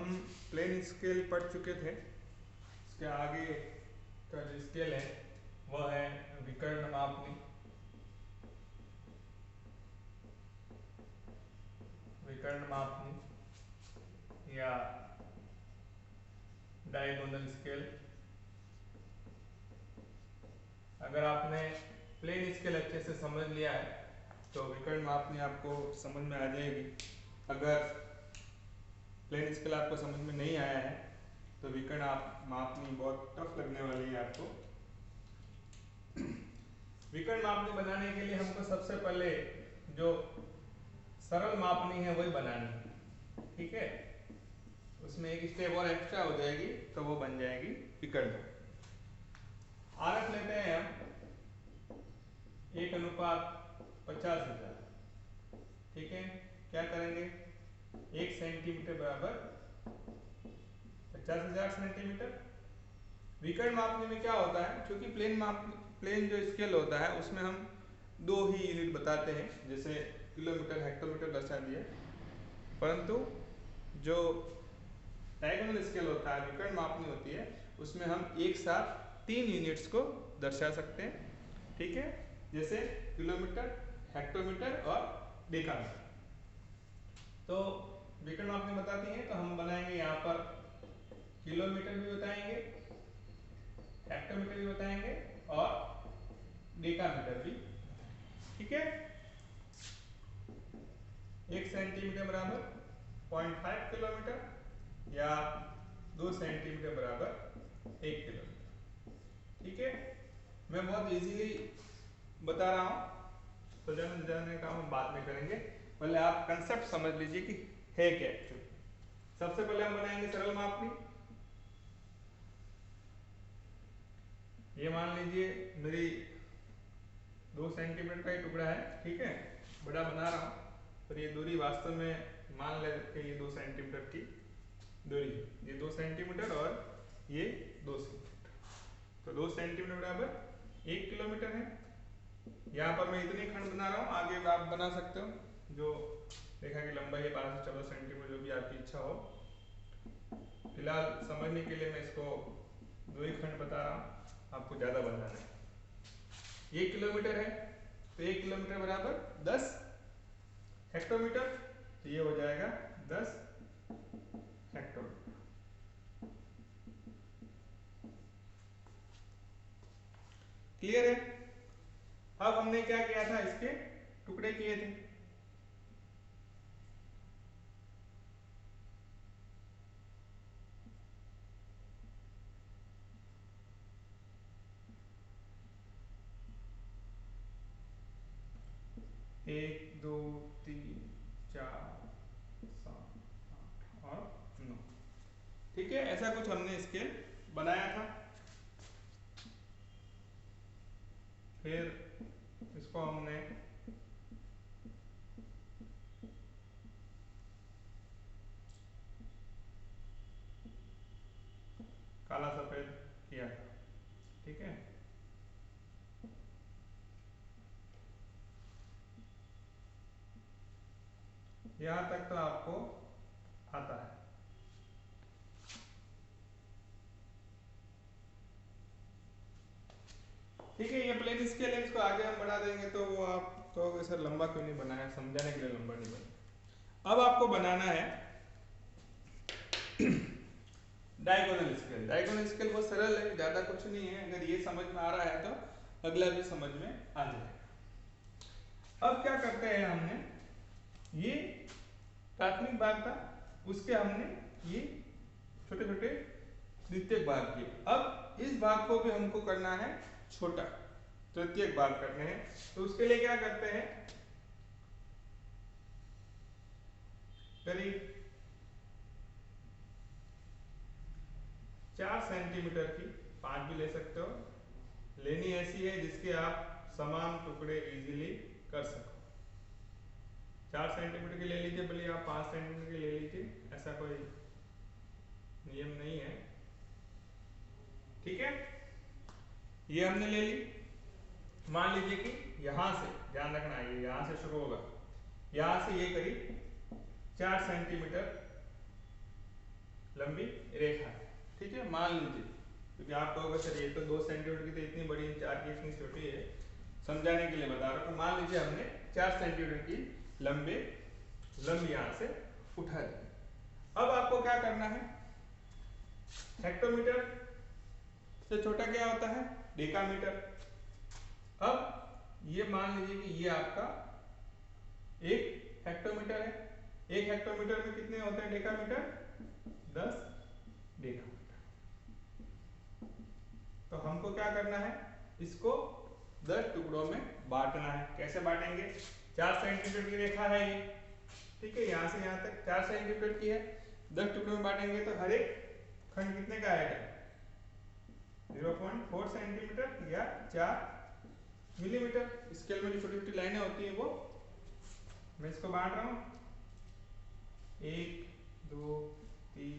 हम plain scale पढ़ चुके थे। इसके आगे का जो स्केल है वह है विकर्ण मापनी। विकर्ण मापनी या डायगोनल स्केल। अगर आपने प्लेन स्केल अच्छे से समझ लिया है तो विकर्ण मापनी आपको समझ में आ जाएगी। अगर प्लेन स्केल आपको समझ में नहीं आया है तो विकर्ण मापनी बहुत टफ लगने वाली है आपको। विकर्ण मापनी बनाने के लिए हमको सबसे पहले जो सरल मापनी है वही बनानी है, ठीक है। उसमें एक स्टेप और एक्स्ट्रा हो जाएगी तो वो बन जाएगी विकर्ण। आरएफ लेते हैं हम 1:50,000, ठीक है। क्या करेंगे, 1 सेंटीमीटर बराबर 50,000 सेंटीमीटर। विकर्ण मापने में क्या होता है, क्योंकि प्लेन जो स्केल होता है उसमें हम दो ही यूनिट बताते हैं, जैसे किलोमीटर हेक्टोमीटर दर्शा दिया, परंतु जो डायगोनल स्केल होता है, विकर्ण मापनी होती है, उसमें हम एक साथ 3 यूनिट्स को दर्शा सकते हैं, ठीक है। जैसे किलोमीटर, हेक्टोमीटर और डेकामीटर। तो विकर्ण मापनी बताती हैं तो हम बनाएंगे यहाँ पर किलोमीटर भी बताएंगे, हेक्टोमीटर भी बताएंगे और डेकामीटर भी, ठीक है। 1 सेंटीमीटर बराबर 0.5 किलोमीटर या 2 सेंटीमीटर बराबर 1 किलोमीटर, ठीक है। मैं बहुत इजीली बता रहा हूँ, तो जाने का हम बाद में करेंगे। पहले आप कंसेप्ट समझ लीजिए कि है क्या एक्चुअली। सबसे पहले हम बनाएंगे सरल मापनी। ये मान लीजिए मेरी 2 सेंटीमीटर का ही टुकड़ा है, ठीक है। बड़ा बना रहा हूँ पर ये दूरी वास्तव में मान लेते हैं ये 2 सेंटीमीटर की दूरी, ये 2 सेंटीमीटर और ये 2 सेंटीमीटर, तो 2 सेंटीमीटर बराबर 1 किलोमीटर है। यहाँ पर मैं इतने खंड बना रहा हूँ, आगे आप बना सकते हो, जो रेखा की लंबाई है 12 से 14 सेंटीमीटर, जो भी आपकी इच्छा हो। फिलहाल समझने के लिए मैं इसको 2 ही खंड बता रहा हूँ, आपको ज़्यादा बनाना है। 1 किलोमीटर है तो 1 किलोमीटर बराबर 10 हेक्टोमीटर, तो ये हो जाएगा 10 हेक्टोमीटर। क्लियर है। अब हमने क्या किया था, इसके टुकड़े किए थे। एक, दो, तीन, 4, 7, 8 और 9, ठीक है। ऐसा कुछ हमने स्केल बनाया था। फिर इसको हमने काला सफेद किया था, ठीक है। यहां तक तो आपको आता है। ठीक है, ये प्लेन स्केल है, इसको आगे हम बढ़ा देंगे तो वो आप कहोगे सर लंबा क्यों नहीं बनाया, समझाने के लिए लंबा नहीं बनाया। अब आपको बनाना है डायगोनल स्केल। डायगोनल स्केल बहुत सरल है, ज्यादा कुछ नहीं है। अगर ये समझ में आ रहा है तो अगला भी समझ में आ जाएगा। अब क्या करते हैं, हमने ये प्राथमिक भाग था, उसके हमने ये छोटे छोटे द्वितीयक भाग किए। अब इस भाग को भी हमको करना है छोटा, तृतीयक भाग करने हैं। तो उसके लिए क्या करते हैं, करीब 4 सेंटीमीटर की, 5 भी ले सकते हो, लेनी ऐसी है जिसके आप समान टुकड़े इजीली कर सको। 4 सेंटीमीटर की ले लीजिए, भले आप 5 सेंटीमीटर की ले लीजिए, ऐसा कोई नियम नहीं है, ठीक है। ये हमने ले ली। मान लीजिए कि यहां से, ध्यान रखना है, ये यहां से शुरू होगा, यहां से ये करीब 4 सेंटीमीटर लंबी रेखा है, ठीक है। मान लीजिए, क्योंकि आप कहोगे सर ये तो 2 सेंटीमीटर की तो इतनी बड़ी, 4 की इतनी छोटी है, समझाने के लिए बता रहा हूँ। मान लीजिए हमने 4 सेंटीमीटर की लंबी यहाँ से उठा ली। अब आपको क्या करना है, हेक्टोमीटर से छोटा क्या होता है, डेकामीटर। अब ये मान लीजिए कि ये आपका 1 हेक्टोमीटर है। 1 हेक्टोमीटर में कितने होते हैं डेकामीटर, 10 डेकामीटर। तो हमको क्या करना है, इसको 10 टुकड़ों में बांटना है। कैसे बांटेंगे, 4 सेंटीमीटर की रेखा है ये, ठीक है, यहाँ से यहाँ तक 4 सेंटीमीटर की है। 10 टुकड़ों में बांटेंगे तो हर एक खंड कितने का आएगा, 0.4 सेंटीमीटर या 4 मिलीमीटर। स्केल में जो छोटी छोटी लाइनें होती हैं वो मैं इसको बांट रहा हूँ, 1 2 3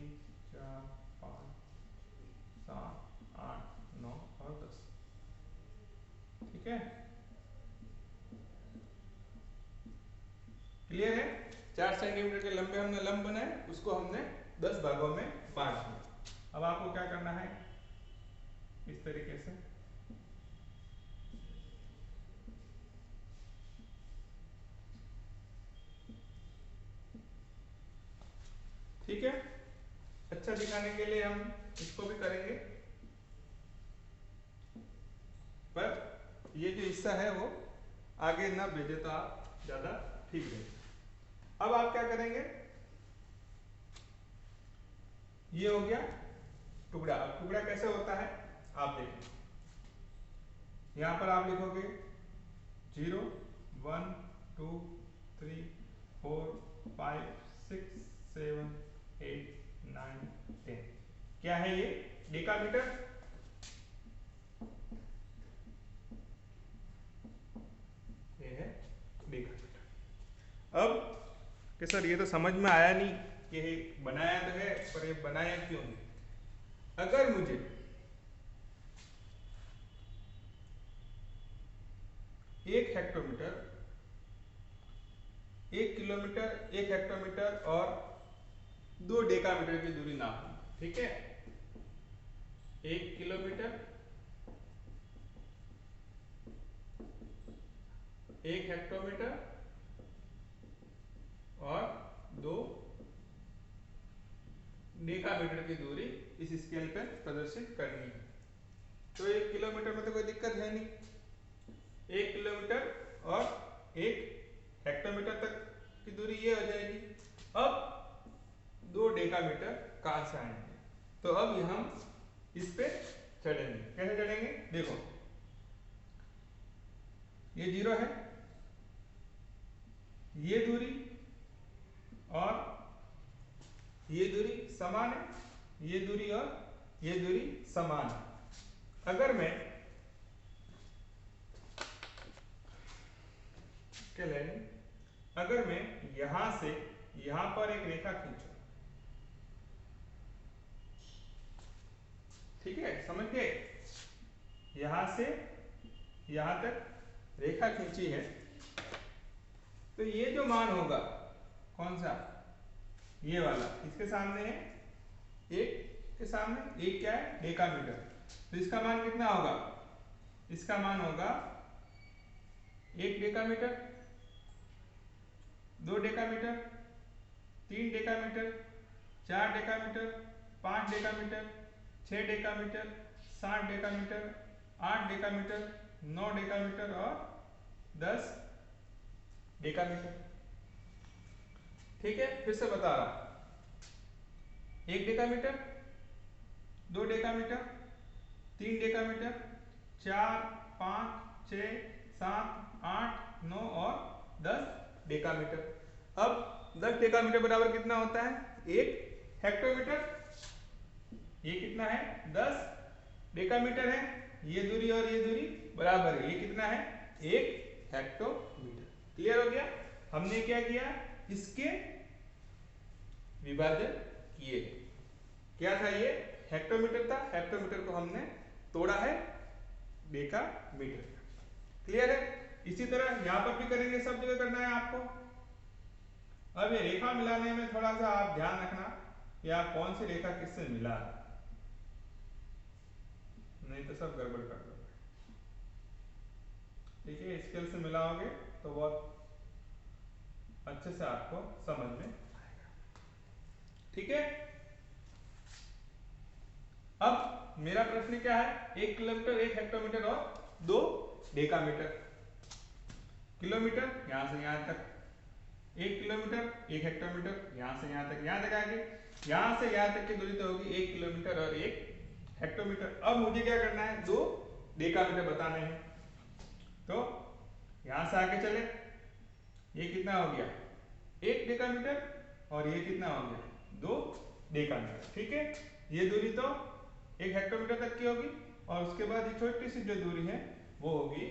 4 5 7 8 9 और 10, ठीक है, क्लियर है। 4 सेंटीमीटर के लंबे हमने लंब बनाए, उसको हमने 10 भागों में बांट दिया। अब आपको क्या करना है, इस तरीके से ठीक है। अच्छा दिखाने के लिए हम इसको भी करेंगे, पर ये जो हिस्सा है वो आगे ना भेजे तो आप ज्यादा ठीक रहेगा। अब आप क्या करेंगे, ये हो गया टुकड़ा। अब टुकड़ा कैसे होता है आप देखें, यहां पर आप लिखोगे 0 1 2 3 4 5 6 7 8 9 10। क्या है ये, डेकामीटर। ये है डेकामीटर। अब कि सर ये तो समझ में आया नहीं कि बनाया तो है, पर ये बनाया क्यों नहीं। अगर मुझे 1 हेक्टोमीटर, 1 किलोमीटर, 1 हेक्टोमीटर और 2 डेकामीटर की दूरी नापनी, ठीक है। 1 किलोमीटर, 1 हेक्टोमीटर और 2 डेकामीटर की दूरी इस स्केल पर प्रदर्शित करनी है। तो 1 किलोमीटर में तो कोई दिक्कत है नहीं, 1 किलोमीटर और 1 हेक्टोमीटर तक की दूरी ये हो जाएगी। अब 2 डेकामीटर कहां से आएंगे, तो अब हम इस पे चढ़ेंगे। कैसे चढ़ेंगे, देखो ये 0 है, ये दूरी और ये दूरी समान है, ये दूरी और ये दूरी समान है। अगर मैं क्या लेंगे, अगर मैं यहां से यहां पर एक रेखा खींचूं, ठीक है, समझ गए, यहां से यहां तक रेखा खींची है, तो ये जो मान होगा कौन सा, ये वाला, इसके सामने है, एक के सामने एक क्या है, डेकामीटर। तो इसका मान कितना होगा, इसका मान होगा 1 decametre, 2 decametre, 3 decametre, 4 decametre, 5 decametre, 6 decametre, 7 decametre, 8 decametre, 9 decametre और 10 डेकामीटर, ठीक है। फिर से बता रहा हूं, 1 डेकामीटर, 2 डेकामीटर, 3 डेकामीटर, 4 5 6 7 8 9 और 10 डेकामीटर। अब 10 डेकामीटर बराबर कितना होता है, 1 हेक्टोमीटर। ये कितना है, 10 डेकामीटर है, ये दूरी और ये दूरी बराबर है, ये कितना है, 1 हेक्टोमीटर। क्लियर हो गया। हमने क्या किया, इसके विभाजन किए। क्या था ये, हेक्टोमीटर था, हेक्टोमीटर को हमने तोड़ा है डेकामीटर। क्लियर है। इसी तरह यहां पर भी करेंगे, सब जगह करना है आपको। अब ये रेखा मिलाने में थोड़ा सा आप ध्यान रखना या कौन सी रेखा किससे मिला है, नहीं तो सब गड़बड़ कर दोगे। ठीक है, स्केल से मिलाओगे तो बहुत अच्छे से आपको समझ में आएगा। ठीक है, अब मेरा प्रश्न क्या है, 1 किलोमीटर 1 हेक्टोमीटर और 2 डेकामीटर। किलोमीटर यहां से यहां तक 1 किलोमीटर 1 हेक्टोमीटर, यहां से यहां तक आगे, यहां से यहां तक की दूरी तो होगी 1 किलोमीटर और 1 हेक्टोमीटर। अब मुझे क्या करना है, 2 डेकामीटर बताने हैं। तो यहां से आगे चले, ये कितना हो गया 1 डेकामीटर और ये कितना हो गया 2 डेकामीटर। ठीक है, ये दूरी तो 1 हेक्टोमीटर तक की होगी और उसके बाद ये छोटी सी जो दूरी है वो होगी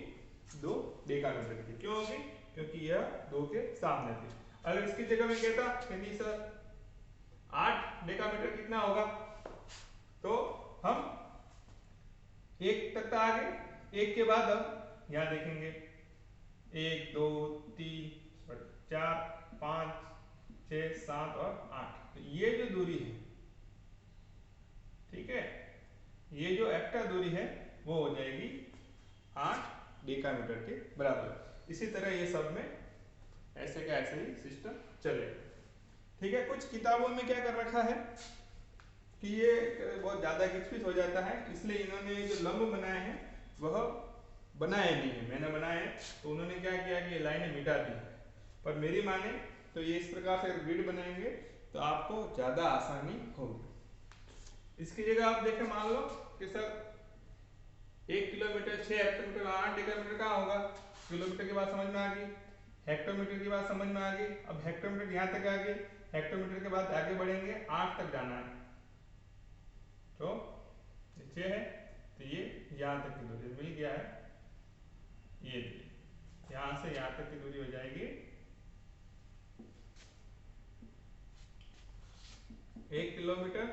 2 डेकामीटर की। क्यों होगी, क्योंकि यह 2 के सामने थी। अगर इसकी जगह में कहता कि सर 8 डेकामीटर कितना होगा, तो हम 1 तक तो आगे, 1 के बाद अब यहाँ देखेंगे 1 2 3 4 5 6 7 और 8। तो ये जो दूरी है, ठीक है, ये जो एक्स्ट्रा दूरी है वो हो जाएगी 8 डेकामीटर के बराबर। इसी तरह ये सब में ऐसे का ऐसे ही सिस्टम चलेगा। ठीक है, कुछ किताबों में क्या कर रखा है कि ये बहुत ज्यादा एक्सप्रेस हो जाता है, इसलिए इन्होंने जो लंब बनाए हैं वह बनाए नहीं है, मैंने बनाए हैं तो उन्होंने क्या किया कि ये लाइनें मिटा दी है। पर मेरी माने तो ये इस प्रकार से ग्रिड बनाएंगे तो आपको ज्यादा आसानी होगी। इसकी जगह आप देखें, मान लो कि सर 1 किलोमीटर 6 हेक्टोमीटर 8 डेकामीटर कहाँ होगा, किलोमीटर की बात समझ में आ गई, हेक्टोमीटर की बात समझ में आ गई। अब हेक्टोमीटर यहाँ तक आ गए, हेक्टोमीटर के बाद आगे बढ़ेंगे 8 तक जाना है, तो 6 है तो ये यहाँ तक की दूरी मिल गया है। ये यहाँ से यहाँ तक की दूरी हो जाएगी 1 किलोमीटर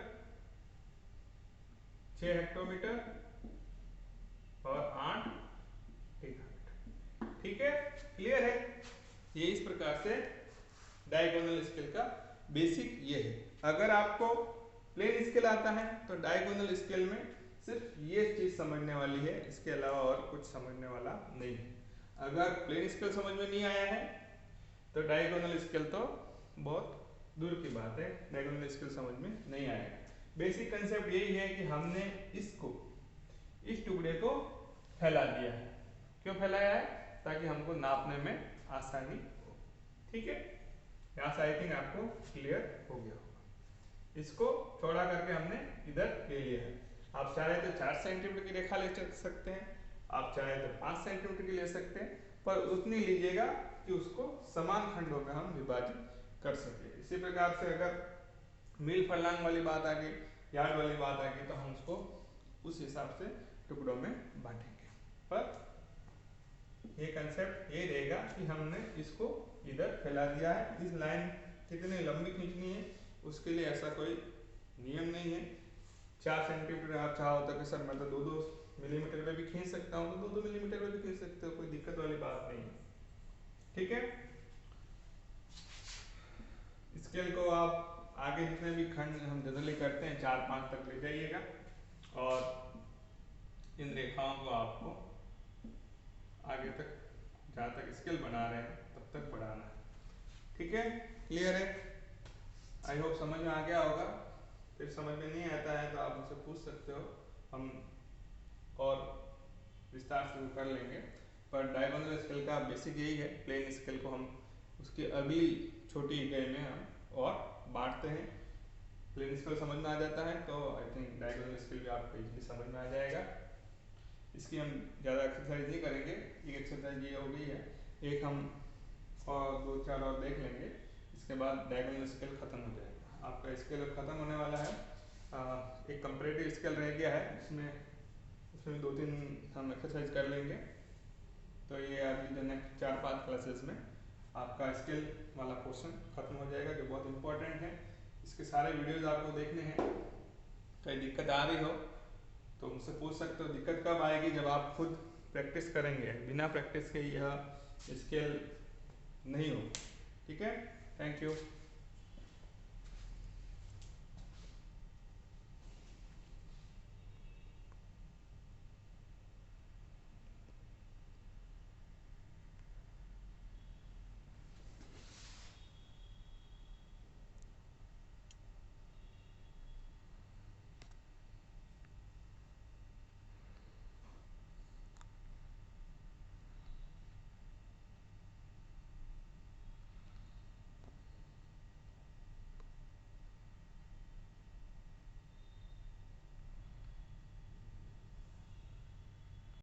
6 हेक्टोमीटर और 8 डेकामीटर। ठीक है, क्लियर है। ये इस प्रकार से डायगोनल स्केल का बेसिक ये है। अगर आपको प्लेन स्केल आता है तो डायगोनल स्केल में सिर्फ ये चीज समझने वाली है, इसके अलावा और कुछ समझने वाला नहीं है। अगर प्लेन स्केल समझ में नहीं आया है तो डायगोनल स्केल तो बहुत दूर की बात है, डायगोनल स्केल समझ में नहीं आएगा। बेसिक कंसेप्ट यही है कि हमने इसको, इस टुकड़े को फैला दिया है। क्यों फैलाया है, ताकि हमको नापने में आसानी हो। ठीक है, यहाँ से आई थिंक आपको क्लियर हो गया होगा। इसको चौड़ा करके हमने इधर ले लिया है। आप चाहे तो 4 सेंटीमीटर की रेखा ले सकते हैं, आप चाहे तो 5 सेंटीमीटर की ले सकते हैं, पर उतनी लीजिएगा कि उसको समान खंडों में हम विभाजित कर सके। इसी प्रकार से अगर मील फर्लॉन्ग वाली बात आ गई, यार्ड वाली बात आ गई, तो हम उसको उस हिसाब से टुकड़ों में बांटेंगे। पर ये कंसेप्ट ये रहेगा कि हमने इसको इधर फैला दिया है। इस लाइन कितनी लंबी खींचनी है उसके लिए ऐसा कोई नियम नहीं है। 4 सेंटीमीटर आप चाहो तो कि सर मैं तो 2-2 मिलीमीटर में भी खींच सकता हूँ, तो 2-2 मिलीमीटर में भी खींच सकते हो, कोई दिक्कत वाली बात नहीं है। ठीक है, स्केल को आप आगे जितने भी खंड हम जनरली करते हैं 4-5 तक ले जाइएगा और इन रेखाओं को आपको आगे तक जहाँ तक स्केल बना रहे हैं तब तक बढ़ाना है। ठीक है, क्लियर है। आई होप समझ में आ गया होगा। फिर समझ में नहीं आता है तो आप मुझसे पूछ सकते हो, हम और विस्तार से कर लेंगे। पर डायगोनल स्केल का बेसिक यही है, प्लेन स्केल को हम उसकी अगली छोटी इकाई में हम और बांटते हैं। प्लेन स्केल समझ में आ जाता है तो आई थिंक डायगोनल स्केल भी आपको इजीली समझ में आ जाएगा। इसकी हम ज़्यादा एक्सरसाइज नहीं करेंगे, एक एक्सरसाइज ये हो गई है, एक हम और 2-4 और देख लेंगे, इसके बाद डायगोनल स्केल खत्म हो जाएगा। आपका स्केल अब खत्म होने वाला है। एक कंपैरेटिव स्केल रह गया है, उसमें 2-3 हम एक्सरसाइज कर लेंगे। तो ये अभी जो नेक्स्ट 4-5 क्लासेस में आपका स्केल वाला पोर्शन खत्म हो जाएगा, जो बहुत इंपॉर्टेंट है। इसके सारे वीडियोज आपको देखने हैं। कहीं दिक्कत आ रही हो तो मुझसे पूछ सकते हो। दिक्कत कब आएगी, जब आप खुद प्रैक्टिस करेंगे, बिना प्रैक्टिस के यह स्केल नहीं हो। ठीक है, थैंक यू।